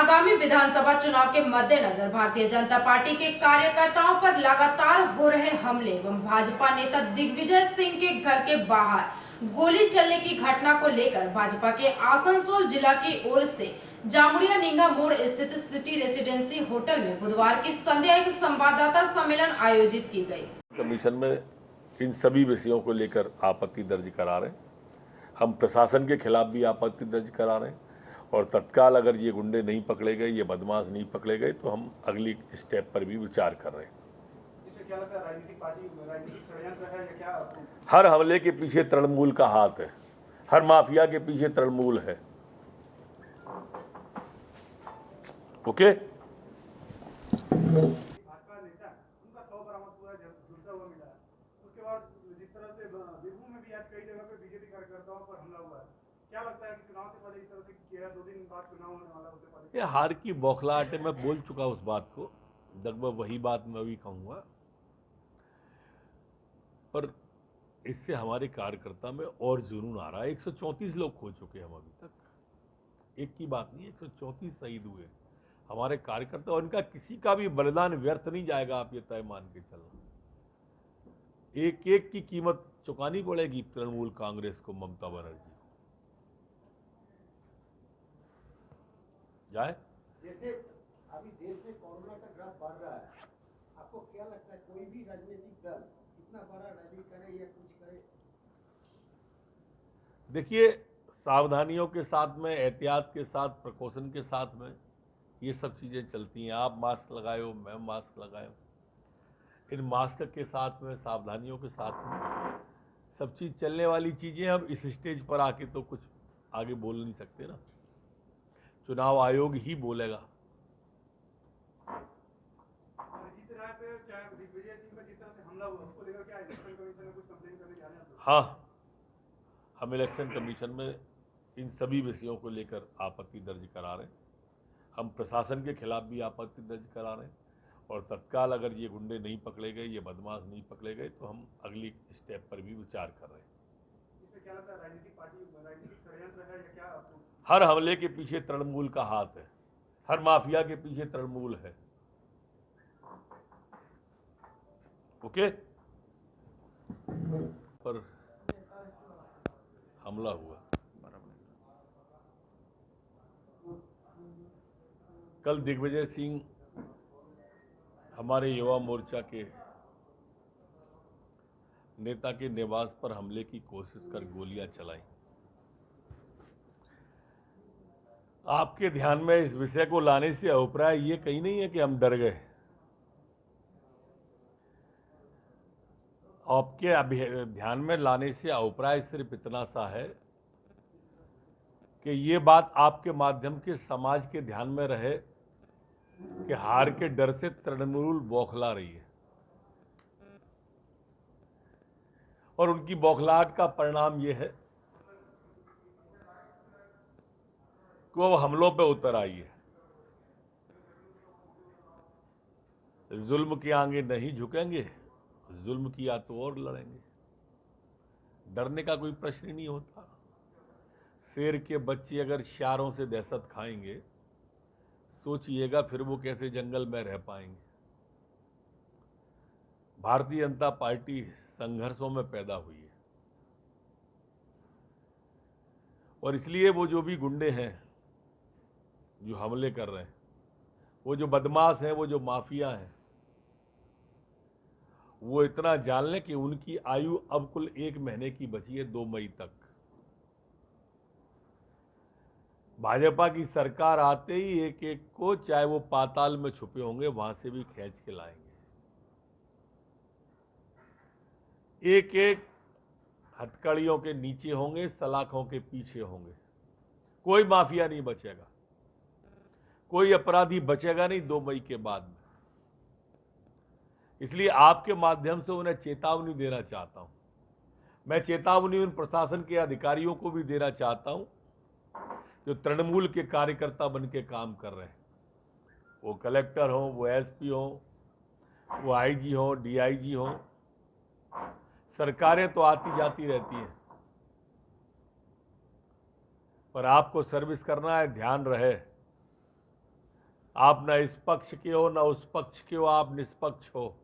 आगामी विधानसभा चुनाव के मद्देनजर भारतीय जनता पार्टी के कार्यकर्ताओं पर लगातार हो रहे हमले एवं भाजपा नेता दिग्विजय सिंह के घर के बाहर गोली चलने की घटना को लेकर भाजपा के आसनसोल जिला की ओर से जामुड़िया निंगा मोड़ स्थित सिटी रेसिडेंसी होटल में बुधवार की संध्या एक संवाददाता सम्मेलन आयोजित की गई। कमीशन में इन सभी विषयों को लेकर आपत्ति दर्ज करा रहे हैं। हम प्रशासन के खिलाफ भी आपत्ति दर्ज करा रहे हैं और तत्काल अगर ये गुंडे नहीं पकड़े गए, ये बदमाश नहीं पकड़े गए तो हम अगली स्टेप पर भी विचार कर रहे हैं। इसमें क्या लगता है, राजनीतिक षड्यंत्र है या क्या? हर हमले के पीछे तृणमूल का हाथ है, हर माफिया के पीछे तृणमूल है। ओके? भाजपा नेता उनका 100 बरामद पूरा जुड़ता हुआ मिला है। उसके बाद जिस तरह से बीरभूम में भी आज कई जगह पे बीजेपी कार्यकर्ताओं पर हमला हुआ है, क्या लगता है कि चुनाव से पहले इस तरह से किया? 2 दिन बाद चुनाव होने वाला, उससे पहले ये हार की बौखलाहट है। मैं बोल चुका उस बात को, लगभग वही बात मैं भी कहूँगा। पर इससे हमारे कार्यकर्ता में और जुनून आ रहा है। 134 लोग खो चुके हैं हम अभी तक, एक की बात नहीं, 134 शहीद हुए हमारे कार्यकर्ता, और इनका किसी का भी बलिदान व्यर्थ नहीं जाएगा। आप ये तय मान के चलना, एक एक की कीमत चुकानी पड़ेगी तृणमूल कांग्रेस को, ममता बनर्जी को। जाए जैसे अभी देश में कोरोना का ग्राफ बढ़ रहा है, आपको क्या लगता है कोई भी राजनीतिक दल इतना बड़ा रैली करे या कुछ करे? देखिए, सावधानियों के साथ में, एहतियात के साथ, प्रिकॉशन के साथ में ये सब चीज़ें चलती हैं। आप मास्क लगाओ, मैं मास्क लगाऊं, इन मास्क के साथ में, सावधानियों के साथ में सब चीज़ चलने वाली चीज़ें। हम इस स्टेज पर आके तो कुछ आगे बोल नहीं सकते ना, चुनाव आयोग ही बोलेगा। जीत रहा है, चाहे दिग्विजय सिंह पर जिस तरह से हमला हुआ, उसको लेकर क्या इलेक्शन कमीशन में कुछ कंप्लेन करने जा रहे हैं? हाँ, हम इलेक्शन कमीशन में इन सभी विषयों को लेकर आपत्ति दर्ज करा रहे हैं। हम प्रशासन के खिलाफ भी आपत्ति दर्ज करा रहे हैं और तत्काल अगर ये गुंडे नहीं पकड़े गए, ये बदमाश नहीं पकड़े गए तो हम अगली स्टेप पर भी विचार कर रहे हैं। इसमें क्या लगता है, राजनीतिक षड्यंत्र है या क्या? हर हमले के पीछे तृणमूल का हाथ है, हर माफिया के पीछे तृणमूल है। ओके? पर हमला हुआ, कल दिग्विजय सिंह हमारे युवा मोर्चा के नेता के निवास पर हमले की कोशिश कर गोलियां चलाई। आपके ध्यान में इस विषय को लाने से अभिप्राय ये कहीं नहीं है कि हम डर गए। आपके ध्यान में लाने से अभिप्राय सिर्फ इतना सा है कि ये बात आपके माध्यम के समाज के ध्यान में रहे कि हार के डर से तृणमूल बौखला रही है और उनकी बौखलाहट का परिणाम यह है कि वो हमलों पे उतर आई है। जुल्म के आगे नहीं झुकेंगे, जुल्म किया तो और लड़ेंगे। डरने का कोई प्रश्न ही नहीं होता। शेर के बच्चे अगर शारों से दहशत खाएंगे, सोचिएगा फिर वो कैसे जंगल में रह पाएंगे। भारतीय जनता पार्टी संघर्षों में पैदा हुई है और इसलिए वो जो भी गुंडे हैं जो हमले कर रहे हैं, वो जो बदमाश हैं, वो जो माफिया हैं, वो इतना जान लें कि उनकी आयु अब कुल 1 महीने की बची है, 2 मई तक। भाजपा की सरकार आते ही एक एक को, चाहे वो पाताल में छुपे होंगे, वहां से भी खींच के लाएंगे। एक एक हथकड़ियों के नीचे होंगे, सलाखों के पीछे होंगे। कोई माफिया नहीं बचेगा, कोई अपराधी बचेगा नहीं 2 मई के बाद में। इसलिए आपके माध्यम से उन्हें चेतावनी देना चाहता हूं। मैं चेतावनी उन प्रशासन के अधिकारियों को भी देना चाहता हूं जो तृणमूल के कार्यकर्ता बन के काम कर रहे हैं। वो कलेक्टर हो, वो एसपी हो, वो आईजी हो, डीआईजी हो। सरकारें तो आती जाती रहती हैं, पर आपको सर्विस करना है, ध्यान रहे आप न इस पक्ष के हो न उस पक्ष के हो, आप निष्पक्ष हो।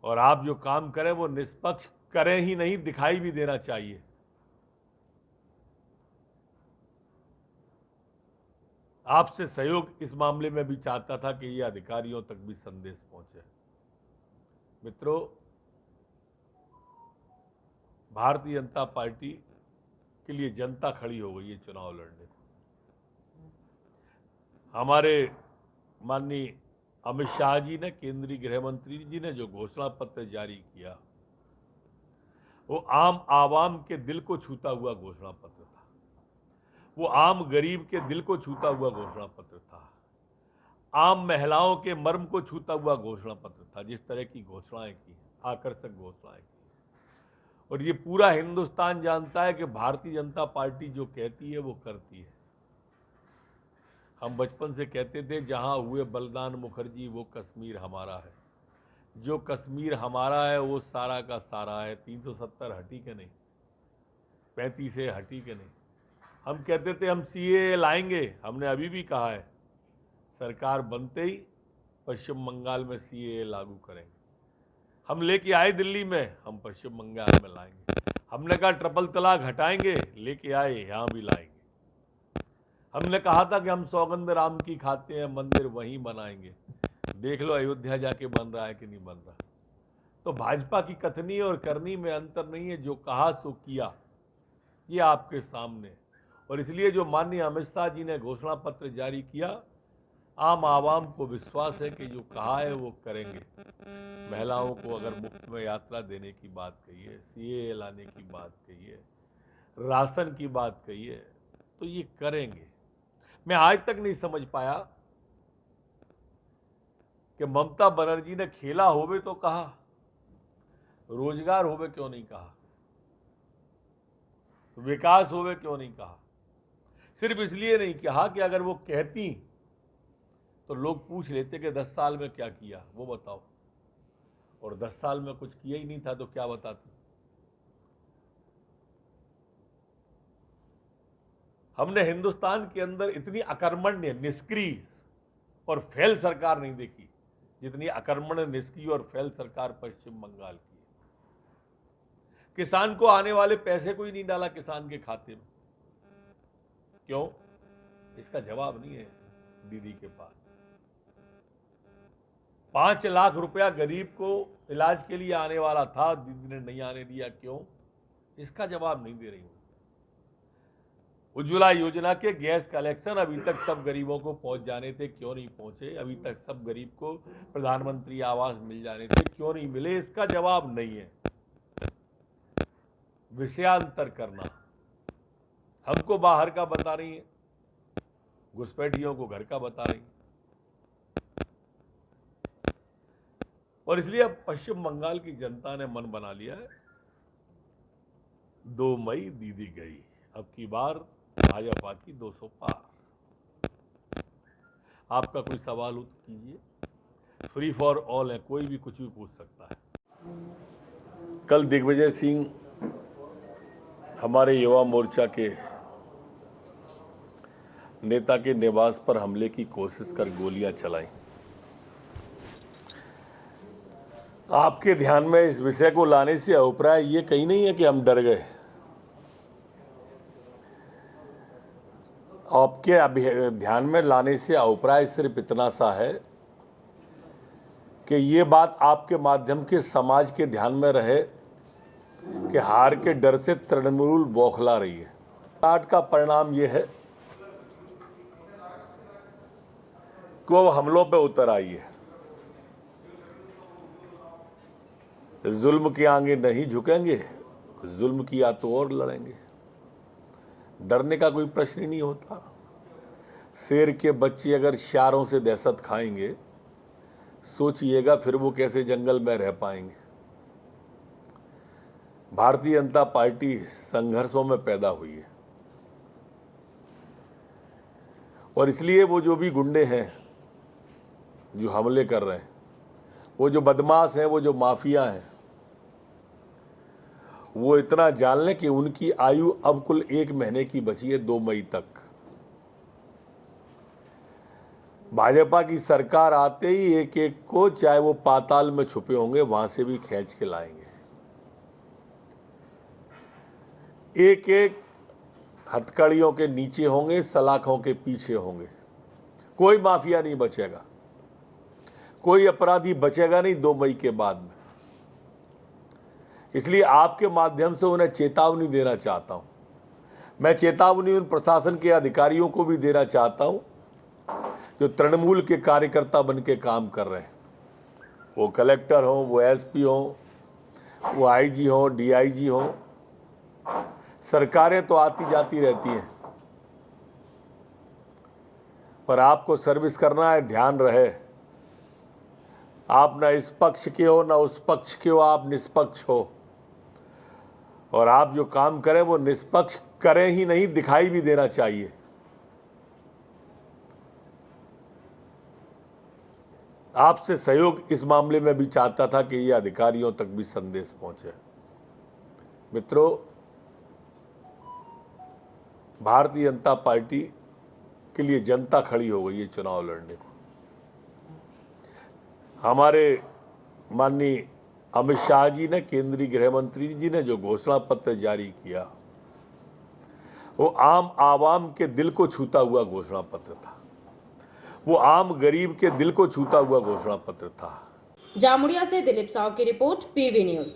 और आप जो काम करें वो निष्पक्ष करें ही नहीं, दिखाई भी देना चाहिए। आपसे सहयोग इस मामले में भी चाहता था कि ये अधिकारियों तक भी संदेश पहुंचे। मित्रों, भारतीय जनता पार्टी के लिए जनता खड़ी हो गई है चुनाव लड़ने को। हमारे माननीय अमित शाह जी ने, केंद्रीय गृह मंत्री जी ने जो घोषणा पत्र जारी किया, वो आम आवाम के दिल को छूता हुआ घोषणा पत्र था। वो आम गरीब के दिल को छूता हुआ घोषणा पत्र था। आम महिलाओं के मर्म को छूता हुआ घोषणा पत्र था। जिस तरह की घोषणाएं की, आकर्षक घोषणाएं की, और ये पूरा हिंदुस्तान जानता है कि भारतीय जनता पार्टी जो कहती है वो करती है। हम बचपन से कहते थे, जहां हुए बलिदान मुखर्जी वो कश्मीर हमारा है। जो कश्मीर हमारा है वो सारा का सारा है। 370 हटी के नहीं, 35 हटी के नहीं। हम कहते थे हम सीएए लाएंगे, हमने अभी भी कहा है सरकार बनते ही पश्चिम बंगाल में सीएए लागू करेंगे। हम लेके आए दिल्ली में, हम पश्चिम बंगाल में लाएंगे। हमने कहा ट्रिपल तलाक हटाएंगे, लेके आए, यहां भी लाएंगे। हमने कहा था कि हम सौगंध राम की खाते हैं, मंदिर वहीं बनाएंगे। देख लो अयोध्या जाके बन रहा है कि नहीं बन रहा। तो भाजपा की कथनी और करनी में अंतर नहीं है। जो कहा सो किया, ये आपके सामने। और इसलिए जो माननीय अमित शाह जी ने घोषणा पत्र जारी किया, आम आवाम को विश्वास है कि जो कहा है वो करेंगे। महिलाओं को अगर मुफ्त में यात्रा देने की बात कही है, सीएए लाने की बात कही है, राशन की बात कही है, तो ये करेंगे। मैं आज तक नहीं समझ पाया कि ममता बनर्जी ने खेला होवे तो कहा, रोजगार होवे क्यों नहीं कहा, विकास होवे क्यों नहीं कहा। सिर्फ इसलिए नहीं कहा कि अगर वो कहती तो लोग पूछ लेते कि 10 साल में क्या किया वो बताओ, और 10 साल में कुछ किया ही नहीं था तो क्या बताती। हमने हिंदुस्तान के अंदर इतनी अकर्मण्य, निष्क्रिय और फेल सरकार नहीं देखी जितनी अकर्मण्य, निष्क्रिय और फेल सरकार पश्चिम बंगाल की है। किसान को आने वाले पैसे को ही नहीं डाला किसान के खाते में। क्यों? इसका जवाब नहीं है दीदी के पास। 5 लाख रुपया गरीब को इलाज के लिए आने वाला था, दीदी ने नहीं आने दिया। क्यों? इसका जवाब नहीं दे रही हूं। उज्ज्वला योजना के गैस कलेक्शन अभी तक सब गरीबों को पहुंच जाने थे, क्यों नहीं पहुंचे? अभी तक सब गरीब को प्रधानमंत्री आवास मिल जाने थे, क्यों नहीं मिले? इसका जवाब नहीं है। विषयांतर करना, हमको बाहर का बता रही है, घुसपैठियों को घर का बता रही है। और इसलिए अब पश्चिम बंगाल की जनता ने मन बना लिया है, 2 मई दीदी गई, अब की बार भाजपा की 200 पार। आपका कोई सवाल हो तो कीजिए, फ्री फॉर ऑल है, कोई भी कुछ भी पूछ सकता है। कल दिग्विजय सिंह हमारे युवा मोर्चा के नेता के निवास पर हमले की कोशिश कर गोलियां चलाई। आपके ध्यान में इस विषय को लाने से अभिप्राय ये कहीं नहीं है कि हम डर गए। आपके ध्यान में लाने से अभिप्राय सिर्फ इतना सा है कि ये बात आपके माध्यम के समाज के ध्यान में रहे कि हार के डर से तृणमूल बौखला रही है। काट का परिणाम ये है कि वो हमलों पे उतर आई है। जुल्म के आगे नहीं झुकेंगे, जुल्म किया तो और लड़ेंगे। डरने का कोई प्रश्न ही नहीं होता। शेर के बच्चे अगर शारों से दहशत खाएंगे, सोचिएगा फिर वो कैसे जंगल में रह पाएंगे। भारतीय जनता पार्टी संघर्षों में पैदा हुई है, और इसलिए वो जो भी गुंडे हैं जो हमले कर रहे हैं, वो जो बदमाश हैं, वो जो माफिया हैं, वो इतना जान लें कि उनकी आयु अब कुल 1 महीने की बची है, 2 मई तक। भाजपा की सरकार आते ही एक एक को, चाहे वो पाताल में छुपे होंगे, वहां से भी खींच के लाएंगे। एक एक हथकड़ियों के नीचे होंगे, सलाखों के पीछे होंगे। कोई माफिया नहीं बचेगा, कोई अपराधी बचेगा नहीं 2 मई के बाद में। इसलिए आपके माध्यम से उन्हें चेतावनी देना चाहता हूं। मैं चेतावनी उन प्रशासन के अधिकारियों को भी देना चाहता हूं जो तृणमूल के कार्यकर्ता बन के काम कर रहे हैं। वो कलेक्टर हो, वो एसपी हो, वो आईजी हो, डीआईजी हो। सरकारें तो आती जाती रहती हैं, पर आपको सर्विस करना है, ध्यान रहे। आप ना इस पक्ष के हो ना उस पक्ष के हो, आप निष्पक्ष हो। और आप जो काम करें वो निष्पक्ष करें ही नहीं, दिखाई भी देना चाहिए। आपसे सहयोग इस मामले में भी चाहता था कि ये अधिकारियों तक भी संदेश पहुंचे। मित्रों, भारतीय जनता पार्टी के लिए जनता खड़ी हो गई है चुनाव लड़ने को। हमारे माननीय अमित शाह जी ने, केंद्रीय गृह मंत्री जी ने जो घोषणा पत्र जारी किया, वो आम आवाम के दिल को छूता हुआ घोषणा पत्र था। वो आम गरीब के दिल को छूता हुआ घोषणा पत्र था। जामुड़िया से दिलीप साव की रिपोर्ट, पीवी न्यूज।